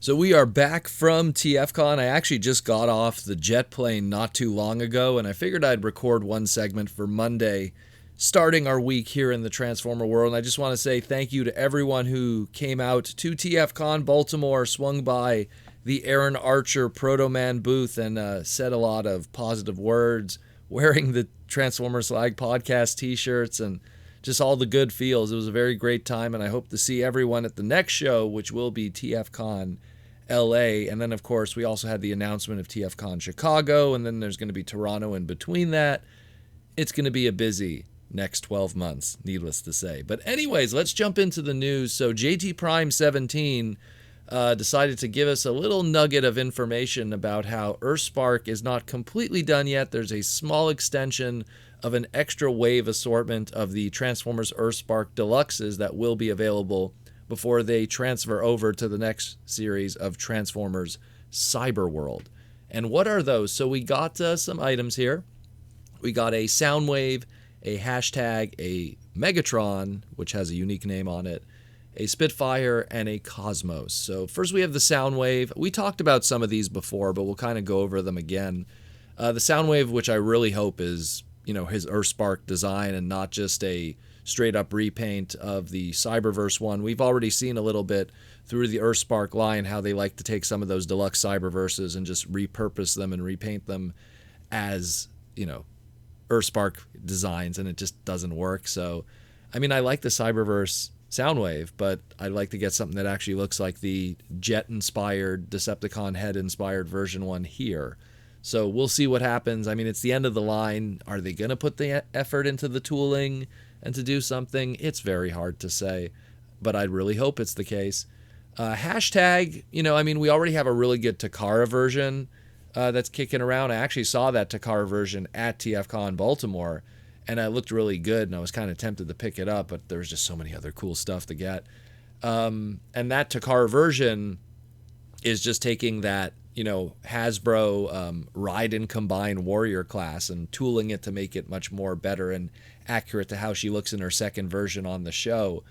So we are back from TFCon. I actually just got off the jet plane not too long ago, and I figured I'd record one segment for Monday, starting our week here in the Transformer world. And I just want to say thank you to everyone who came out to TFCon Baltimore, swung by the Aaron Archer Proto Man booth, and said a lot of positive words, wearing the Transformers Slag podcast t-shirts, and just all the good feels. It was a very great time, and I hope to see everyone at the next show, which will be TFCon LA. And then, of course, we also had the announcement of TFCon Chicago, and then there's going to be Toronto in between that. It's going to be a busy next 12 months, needless to say. But anyways, let's jump into the news. So JT Prime 17 decided to give us a little nugget of information about how Earthspark is not completely done yet. There's a small extension of an extra wave assortment of the Transformers Earthspark Deluxes that will be available before they transfer over to the next series of Transformers Cyberworld. And what are those? So we got some items here. We got a Soundwave, a hashtag, a Megatron, which has a unique name on it, a Spitfire, and a Cosmos. So first we have the Soundwave. We talked about some of these before, but we'll kind of go over them again. The Soundwave, which I really hope is, his Earthspark design and not just a straight up repaint of the Cyberverse one. We've already seen a little bit through the Earthspark line how they like to take some of those deluxe Cyberverses and just repurpose them and repaint them as, Earthspark designs, and it just doesn't work. So, I like the Cyberverse Soundwave, but I'd like to get something that actually looks like the jet-inspired, Decepticon head-inspired version one here. So we'll see what happens. It's the end of the line. Are they going to put the effort into the tooling and to do something? It's very hard to say, but I'd really hope it's the case. Hashtag, we already have a really good Takara version that's kicking around. I actually saw that Takara version at TFCon Baltimore, and it looked really good, and I was kind of tempted to pick it up, but there's just so many other cool stuff to get. And that Takara version is just taking that, Hasbro Ride and Combine Warrior class and tooling it to make it much more better and accurate to how she looks in her second version on the show.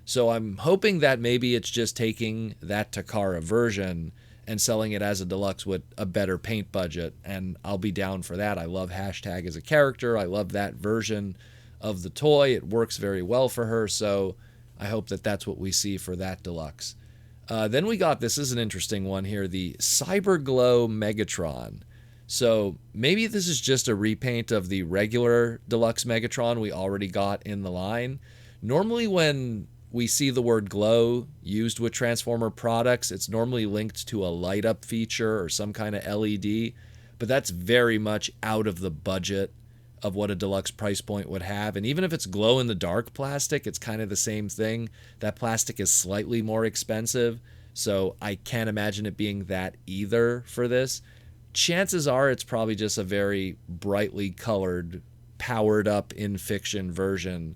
So I'm hoping that maybe it's just taking that Takara version and selling it as a deluxe with a better paint budget, and I'll be down for that. I love Hashtag as a character. I love that version of the toy. It works very well for her, so I hope that that's what we see for that deluxe. Then we got, this is an interesting one here, the Cyberglow Megatron. So maybe this is just a repaint of the regular deluxe Megatron we already got in the line. Normally when we see the word glow used with Transformer products, it's normally linked to a light up feature or some kind of LED, but that's very much out of the budget of what a deluxe price point would have. And even if it's glow in the dark plastic, it's kind of the same thing. That plastic is slightly more expensive, so I can't imagine it being that either for this. Chances are it's probably just a very brightly colored, powered up in fiction version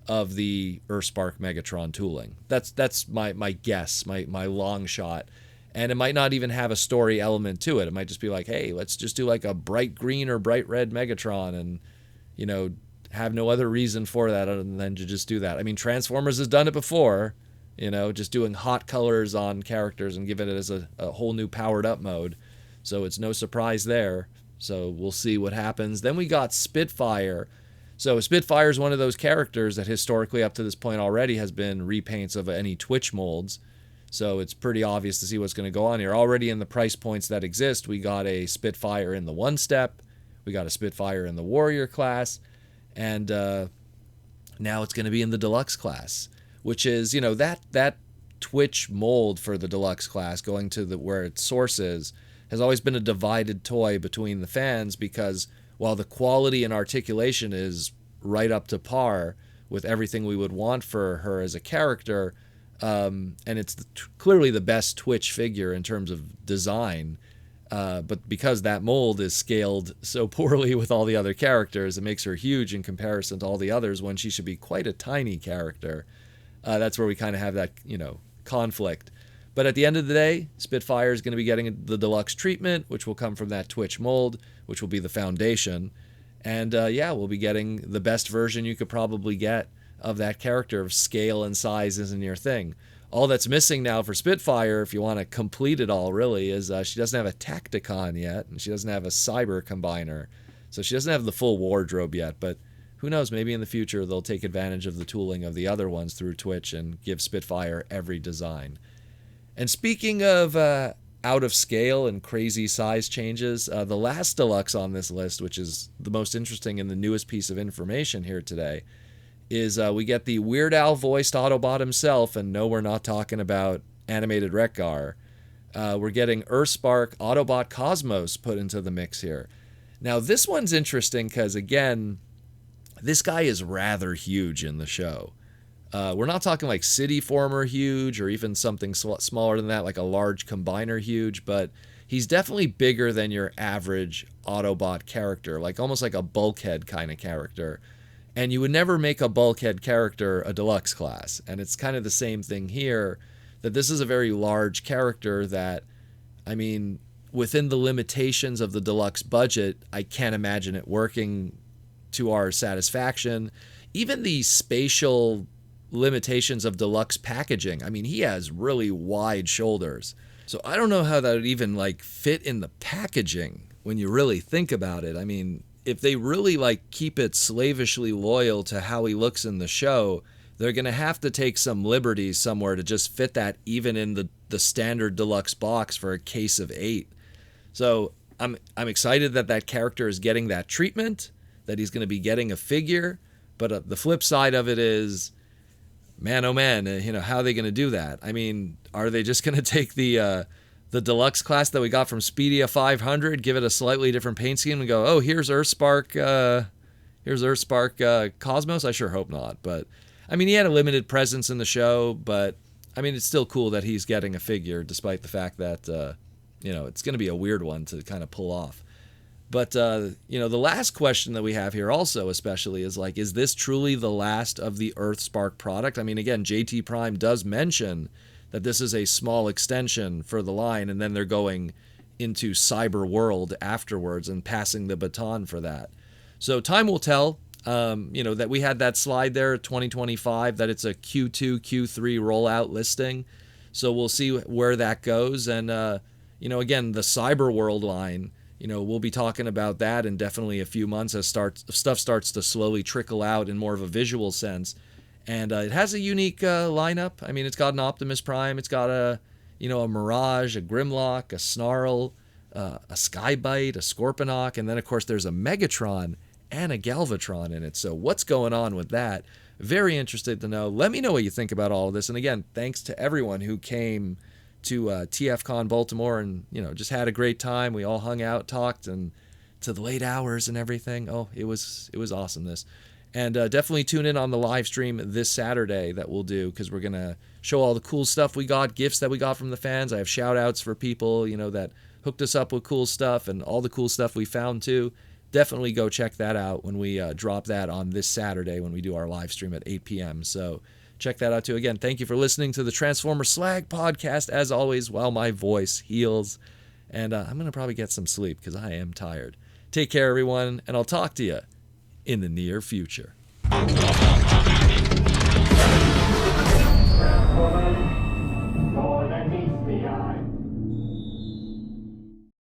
of the Earthspark Megatron tooling. That's my guess, my long shot. And it might not even have a story element to it. It might just be like, hey, let's just do like a bright green or bright red Megatron and, have no other reason for that other than to just do that. Transformers has done it before, just doing hot colors on characters and giving it as a whole new powered up mode. So it's no surprise there. So we'll see what happens. Then we got Spitfire. So Spitfire is one of those characters that historically up to this point already has been repaints of any Twitch molds. So it's pretty obvious to see what's going to go on here. Already in the price points that exist, we got a Spitfire in the one step. We got a Spitfire in the Warrior class. And now it's going to be in the Deluxe class, which is, that Twitch mold for the Deluxe class going to where its source is has always been a divided toy between the fans, because while the quality and articulation is right up to par with everything we would want for her as a character, and it's clearly the best Twitch figure in terms of design, but because that mold is scaled so poorly with all the other characters, it makes her huge in comparison to all the others when she should be quite a tiny character. That's where we kind of have that, conflict. But at the end of the day, Spitfire is going to be getting the deluxe treatment, which will come from that Twitch mold, which will be the foundation. And we'll be getting the best version you could probably get of that character. Of scale and size isn't your thing. All that's missing now for Spitfire, if you want to complete it all, really, is she doesn't have a Tacticon yet, and she doesn't have a Cyber Combiner. So she doesn't have the full wardrobe yet, but who knows, maybe in the future they'll take advantage of the tooling of the other ones through Twitch and give Spitfire every design. And speaking of out of scale and crazy size changes, the last deluxe on this list, which is the most interesting and the newest piece of information here today, is we get the Weird Al voiced Autobot himself, and no, we're not talking about animated Wreck-Gar. We're getting Earthspark Autobot Cosmos put into the mix here. Now, this one's interesting because, again, this guy is rather huge in the show. We're not talking like City Former huge or even something smaller than that, like a large combiner huge, but he's definitely bigger than your average Autobot character, like almost like a bulkhead kind of character. And you would never make a bulkhead character a deluxe class. And it's kind of the same thing here, that this is a very large character that, I mean, within the limitations of the deluxe budget, I can't imagine it working to our satisfaction. Even the spatial limitations of deluxe packaging, I mean, he has really wide shoulders. So I don't know how that would even like fit in the packaging when you really think about it. I mean, if they really like keep it slavishly loyal to how he looks in the show, they're going to have to take some liberties somewhere to just fit that even in the standard deluxe box for a case of 8. So I'm excited that that character is getting that treatment, that he's going to be getting a figure. But the flip side of it is, man, oh man, how are they going to do that? I mean, are they just going to take the deluxe class that we got from Speedia 500, give it a slightly different paint scheme, and go, oh, here's Earthspark Cosmos? I sure hope not. But, I mean, he had a limited presence in the show, but, I mean, it's still cool that he's getting a figure, despite the fact that, it's going to be a weird one to kind of pull off. But, the last question that we have here also especially is like, is this truly the last of the Earthspark product? I mean, again, JT Prime does mention that this is a small extension for the line, and then they're going into Cyberworld afterwards and passing the baton for that. So time will tell, that we had that slide there, 2025, that it's a Q2, Q3 rollout listing. So we'll see where that goes. And, again, the Cyberworld line, we'll be talking about that in definitely a few months as stuff starts to slowly trickle out in more of a visual sense. And it has a unique lineup. I mean, it's got an Optimus Prime. It's got a Mirage, a Grimlock, a Snarl, a Skybite, a Scorponok, and then, of course, there's a Megatron and a Galvatron in it. So what's going on with that? Very interested to know. Let me know what you think about all of this. And again, thanks to everyone who came to TFCon Baltimore and, just had a great time. We all hung out, talked, and to the late hours and everything. Oh, it was awesome, this. And definitely tune in on the live stream this Saturday that we'll do, because we're going to show all the cool stuff we got, gifts that we got from the fans. I have shout-outs for people, that hooked us up with cool stuff and all the cool stuff we found, too. Definitely go check that out when we drop that on this Saturday when we do our live stream at 8 p.m. So check that out, too. Again, thank you for listening to the Transformers Slag podcast, as always, while my voice heals. And I'm going to probably get some sleep because I am tired. Take care, everyone, and I'll talk to you in the near future.